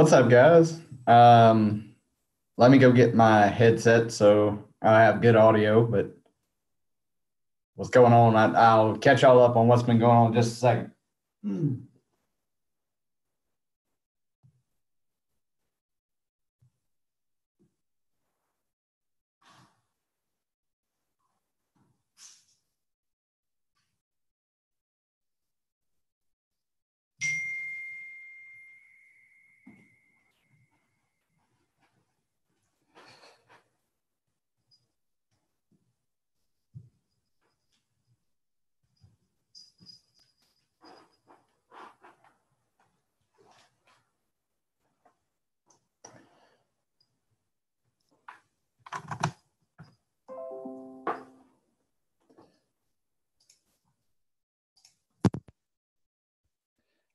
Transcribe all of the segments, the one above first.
What's up, guys? Let me go get my headset so I have good audio. But what's going on? I'll catch y'all up on what's been going on in just a second.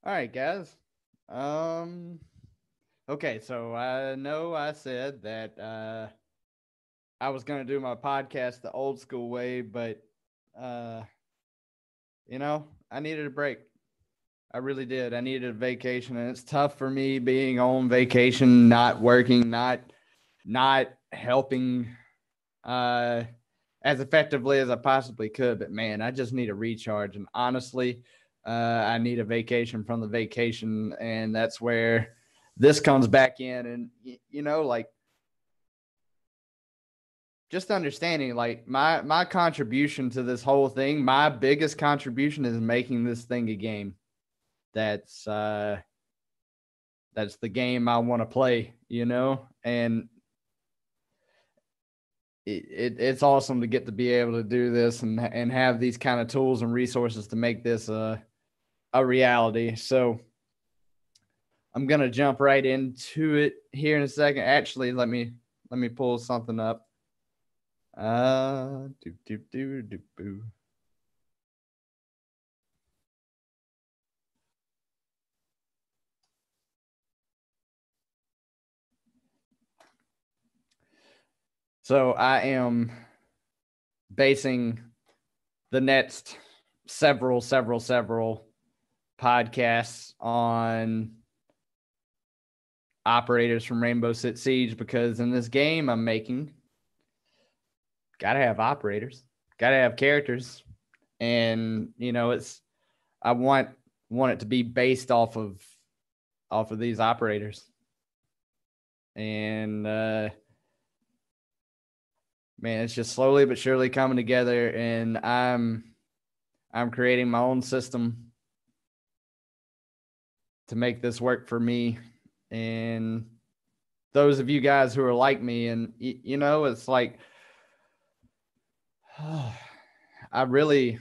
All right, guys. Um, okay, so I know I said that I was going to do my podcast the old school way, but uh, I needed a break. I really did. I needed a vacation, and it's tough for me being on vacation, not working, not helping uh, as effectively as I possibly could. But man, I just need a recharge. And honestly, I need a vacation from the vacation. And that's where this comes back in. And, like just understanding like my contribution to this whole thing, my biggest contribution is making this thing a game. That's that's the game I want to play. And it's awesome to get to be able to do this and have these kind of tools and resources to make this a reality. So I'm gonna jump right into it here in a second. Actually, let me pull something up. Boo. So I am basing the next several podcasts on operators from Rainbow Six Siege, because in this game I'm making, gotta have operators, gotta have characters, and it's I want it to be based off of these operators, and man, it's just slowly but surely coming together, and I'm creating my own system to make this work for me and those of you guys who are like me. And it's like I really,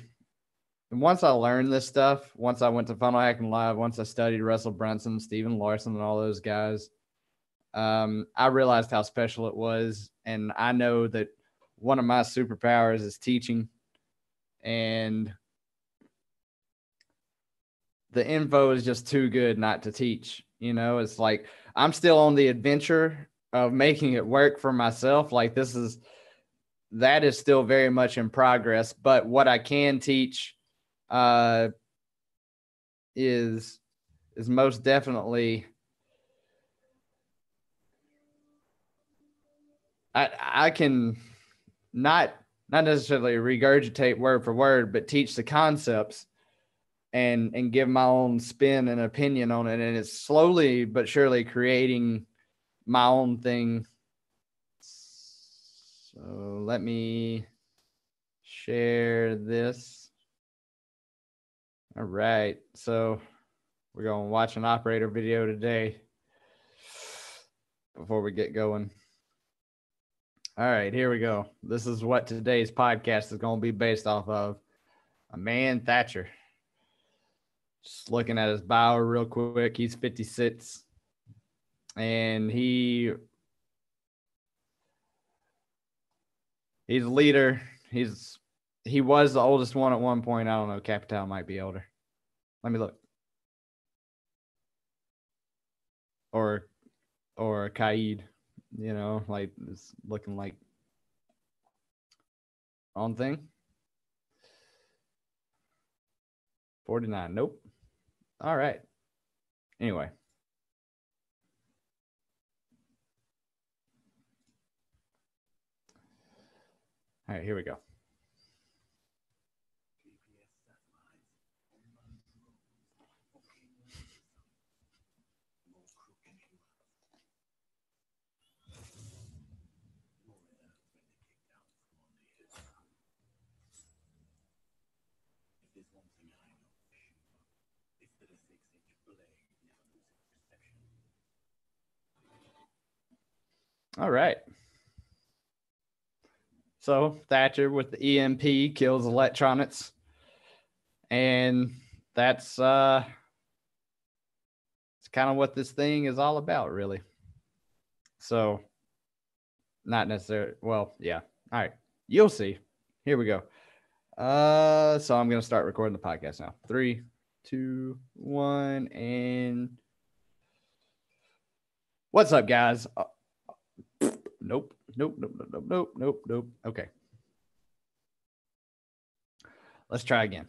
once I learned this stuff, once I went to Funnel Hacking Live, once I studied Russell Brunson, Steven Larson, and all those guys, I realized how special it was. And I know that one of my superpowers is teaching, and the info is just too good not to teach. It's like I'm still on the adventure of making it work for myself. Like that is still very much in progress. But what I can teach uh, is most definitely I can not necessarily regurgitate word for word, but teach the concepts and give my own spin and opinion on it. And it's slowly but surely creating my own thing. So let me share this. All right. So we're going to watch an operator video today before we get going. All right, here we go. This is what today's podcast is going to be based off of. A man, Thatcher. Just looking at his bio real quick. He's 56. And he's a leader. He was the oldest one at one point. I don't know. Capital might be older. Let me look. Or Kaid, like it's looking like wrong thing. 49. Nope. All right. Anyway. All right, here we go. All right. So Thatcher with the EMP kills electronics. And that's it's kind of what this thing is all about, really. So not necessarily, well, yeah. All right. You'll see. Here we go. So I'm gonna start recording the podcast now. 3, 2, 1, and what's up, guys? Nope. Okay. Let's try again.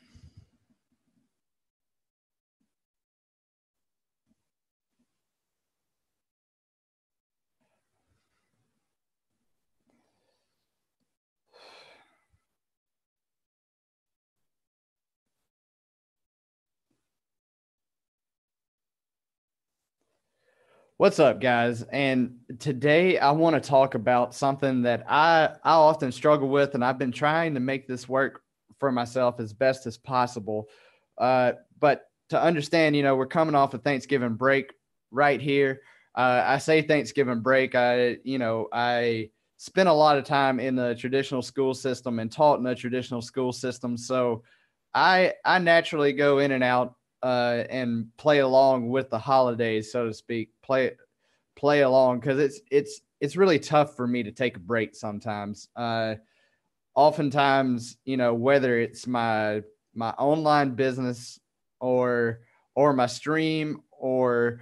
What's up, guys? And today I want to talk about something that I often struggle with, and I've been trying to make this work for myself as best as possible. But to understand, we're coming off a Thanksgiving break right here. I say Thanksgiving break. I spent a lot of time in the traditional school system and taught in the traditional school system, so I naturally go in and out and play along with the holidays, so to speak. Play along because it's really tough for me to take a break sometimes. Oftentimes, whether it's my online business or my stream or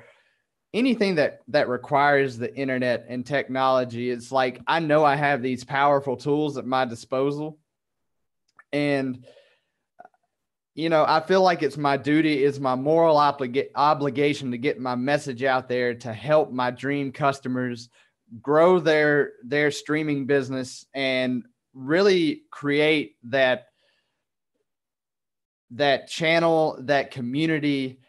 anything that requires the internet and technology, it's like I know I have these powerful tools at my disposal, and I feel like it's my duty, it's my moral obligation to get my message out there to help my dream customers grow their streaming business and really create that channel, that community,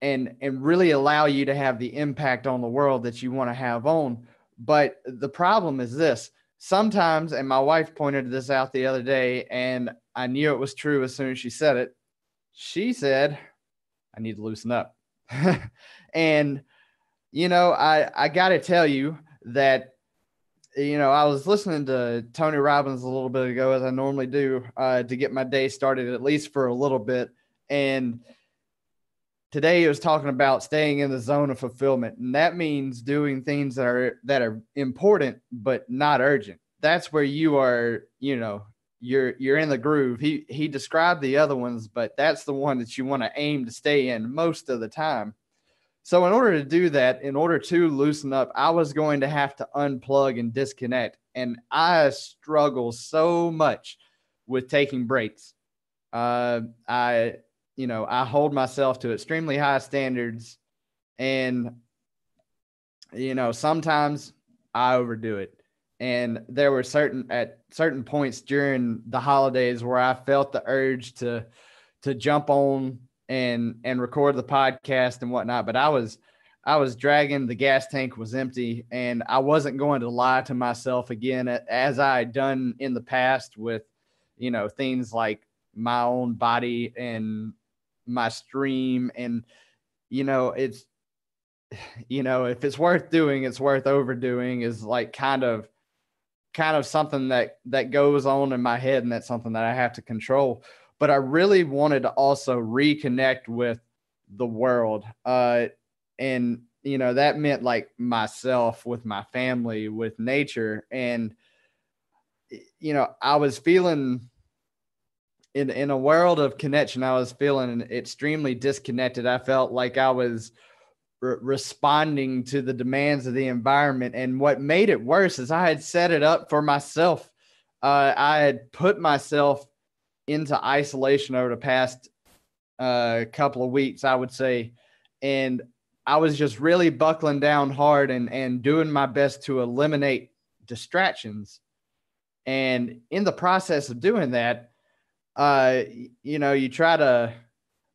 and really allow you to have the impact on the world that you want to have on. But the problem is this. Sometimes, and my wife pointed this out the other day, and I knew it was true as soon as she said it. She said, I need to loosen up. And, I got to tell you that, I was listening to Tony Robbins a little bit ago, as I normally do, to get my day started, at least for a little bit. And today he was talking about staying in the zone of fulfillment. And that means doing things that are important, but not urgent. That's where you are, you're in the groove. He described the other ones, but that's the one that you want to aim to stay in most of the time. So in order to do that, in order to loosen up, I was going to have to unplug and disconnect. And I struggle so much with taking breaks. I hold myself to extremely high standards, and, sometimes I overdo it. And there were certain points during the holidays where I felt the urge to jump on and record the podcast and whatnot. But I was dragging, the gas tank was empty, and I wasn't going to lie to myself again, as I had done in the past with, things like my own body and my stream. And, it's, if it's worth doing, it's worth overdoing, is like kind of something that goes on in my head, and that's something that I have to control. But I really wanted to also reconnect with the world. And, that meant like myself, with my family, with nature. And, I was feeling in a world of connection, I was feeling extremely disconnected. I felt like I was responding to the demands of the environment. And what made it worse is I had set it up for myself. I had put myself into isolation over the past couple of weeks, I would say. And I was just really buckling down hard and doing my best to eliminate distractions. And in the process of doing that, you try to,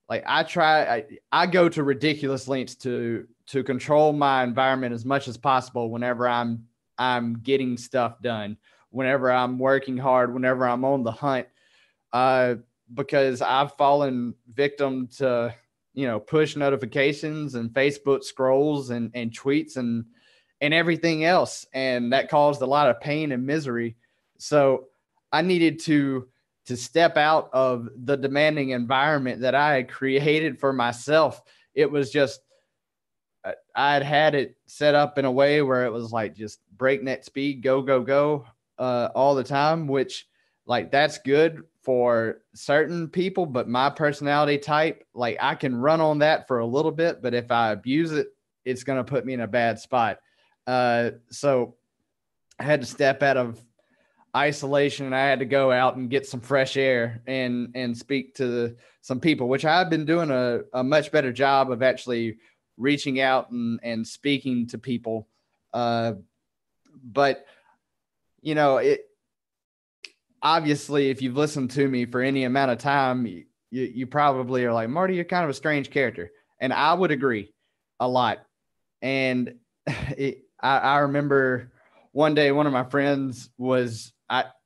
like, I go to ridiculous lengths to control my environment as much as possible whenever I'm getting stuff done, whenever I'm working hard, whenever I'm on the hunt, uh, because I've fallen victim to, push notifications and Facebook scrolls and tweets and everything else. And that caused a lot of pain and misery. So I needed to step out of the demanding environment that I had created for myself. It was just, I'd had it set up in a way where it was like just breakneck speed, go, go, go, all the time, which, like, that's good for certain people, but my personality type, like, I can run on that for a little bit, but if I abuse it, it's going to put me in a bad spot. So I had to step out of isolation, and I had to go out and get some fresh air and speak to some people, which I've been doing a much better job of actually reaching out and speaking to people. But it obviously, if you've listened to me for any amount of time, you probably are like, Marty, you're kind of a strange character. And I would agree a lot. And I remember one day, one of my friends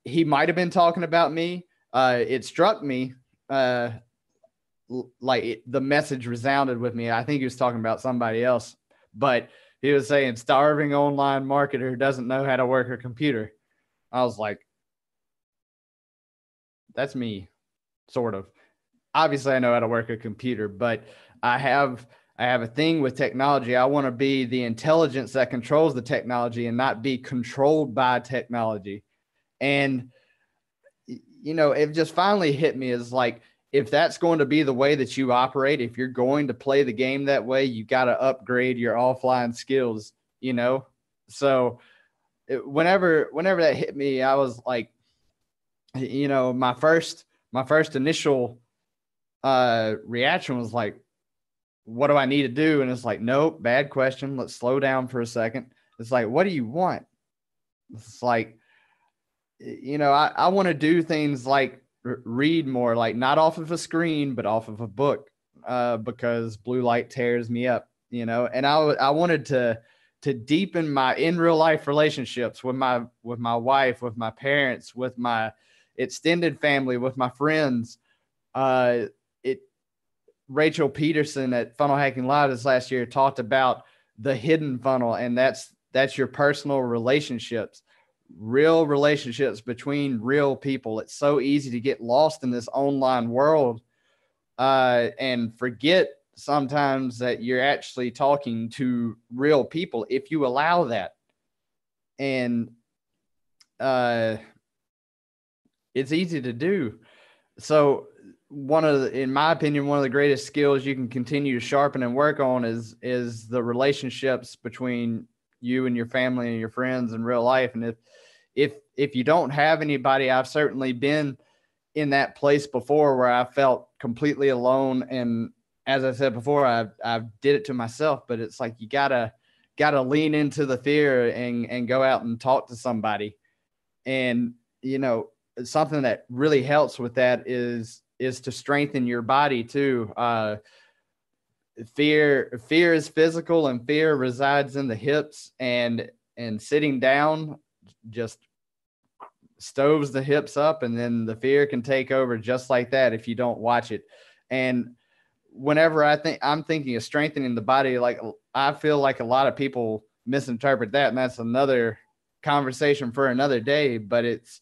he might've been talking about me. It struck me, the message resounded with me. I think he was talking about somebody else, but he was saying starving online marketer who doesn't know how to work a computer. I was like, that's me, sort of. Obviously, I know how to work a computer, but I have a thing with technology. I want to be the intelligence that controls the technology and not be controlled by technology. And, it just finally hit me as like, if that's going to be the way that you operate, if you're going to play the game that way, you got to upgrade your offline skills, So whenever that hit me, I was like, my first initial reaction was like, what do I need to do? And it's like, nope, bad question. Let's slow down for a second. It's like, what do you want? It's like, I want to do things like read more, like not off of a screen, but off of a book, because blue light tears me up, and I wanted to deepen my in real life relationships with my wife, with my parents, with my extended family, with my friends. Rachel Peterson at Funnel Hacking Live this last year talked about the hidden funnel, and that's your personal relationships, real relationships between real people. It's so easy to get lost in this online world, and forget sometimes that you're actually talking to real people if you allow that. And it's easy to do. So in my opinion, one of the greatest skills you can continue to sharpen and work on is the relationships between you and your family and your friends in real life. And if you don't have anybody, I've certainly been in that place before where I felt completely alone. And as I said before, I did it to myself, but it's like, you gotta lean into the fear and go out and talk to somebody. And, something that really helps with that is to strengthen your body too. Fear is physical, and fear resides in the hips, and sitting down just stoves the hips up, and then the fear can take over just like that if you don't watch it. And whenever I'm thinking of strengthening the body, like, I feel like a lot of people misinterpret that, and that's another conversation for another day. But it's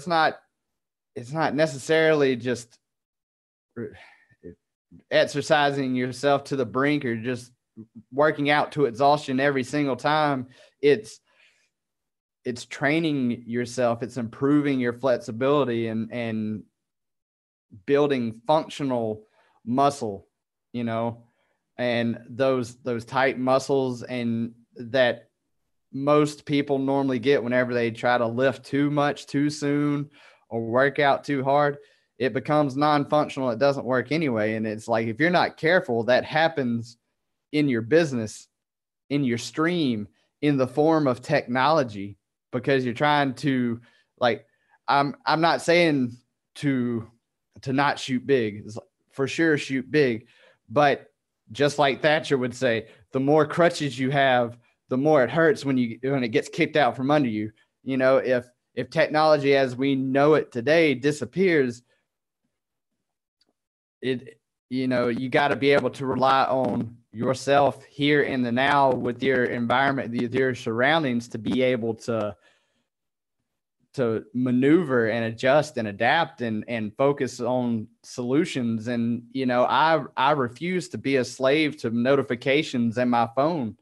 not necessarily just exercising yourself to the brink or just working out to exhaustion every single time. It's training yourself. It's improving your flexibility and building functional muscle, and those tight muscles, and that most people normally get whenever they try to lift too much too soon or work out too hard. It becomes non-functional. It doesn't work anyway. And it's like, if you're not careful, that happens in your business, in your stream, in the form of technology. because you're trying to, like, I'm not saying to not shoot big. It's like, for sure shoot big, but just like Thatcher would say, the more crutches you have, the more it hurts when it gets kicked out from under you. You know, if technology as we know it today disappears, you got to be able to rely on yourself here in the now with your environment, with your surroundings, to be able to maneuver and adjust and adapt and focus on solutions. And I refuse to be a slave to notifications and my phone,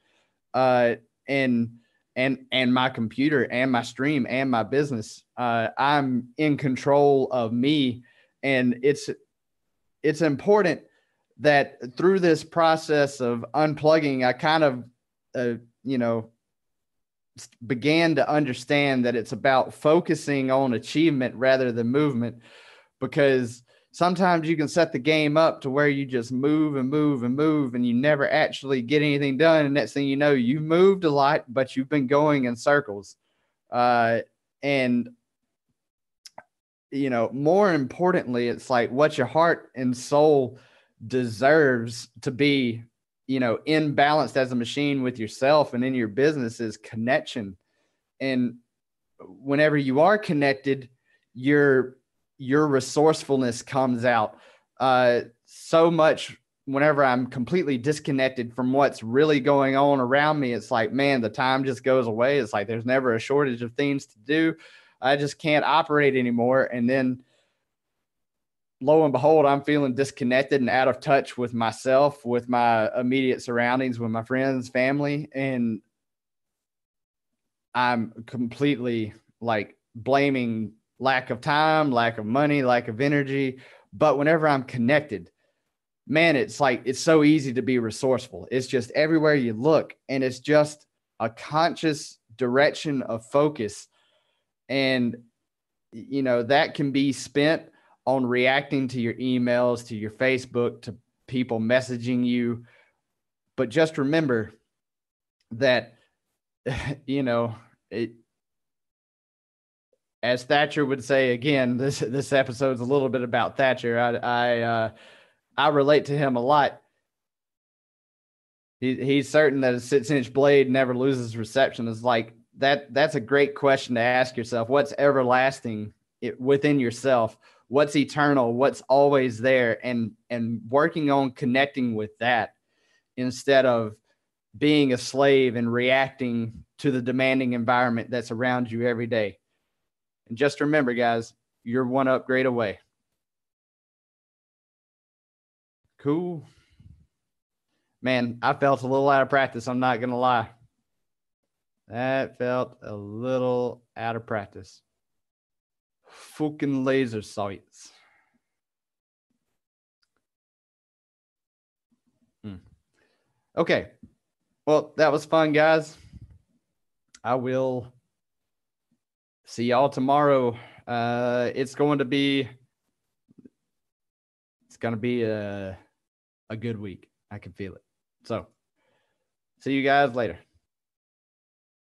and my computer and my stream and my business. I'm in control of me, and it's important that through this process of unplugging, I kind of, began to understand that it's about focusing on achievement rather than movement, because sometimes you can set the game up to where you just move and move and move and you never actually get anything done. And next thing you know, you've moved a lot, but you've been going in circles. And more importantly, it's like what your heart and soul deserves to be, in balanced as a machine with yourself and in your business is connection. And whenever you are connected, your resourcefulness comes out. So much whenever I'm completely disconnected from what's really going on around me, it's like, man, the time just goes away. It's like there's never a shortage of things to do. I just can't operate anymore. And then lo and behold, I'm feeling disconnected and out of touch with myself, with my immediate surroundings, with my friends, family. And I'm completely like blaming lack of time, lack of money, lack of energy. But whenever I'm connected, man, it's like, it's so easy to be resourceful. It's just everywhere you look, and it's just a conscious direction of focus. And, that can be spent on reacting to your emails, to your Facebook, to people messaging you. But just remember that, as Thatcher would say, again, this episode's a little bit about Thatcher. I relate to him a lot. He's certain that a 6-inch blade never loses reception. Is like that's a great question to ask yourself. What's everlasting within yourself? What's eternal? What's always there? And working on connecting with that instead of being a slave and reacting to the demanding environment that's around you every day. And just remember, guys, you're one upgrade away. Cool. Man, I felt a little out of practice. I'm not going to lie. That felt a little out of practice. Fucking laser sights. Okay. Well, that was fun, guys. I will see y'all tomorrow. It's going to be a good week. I can feel it. So, see you guys later.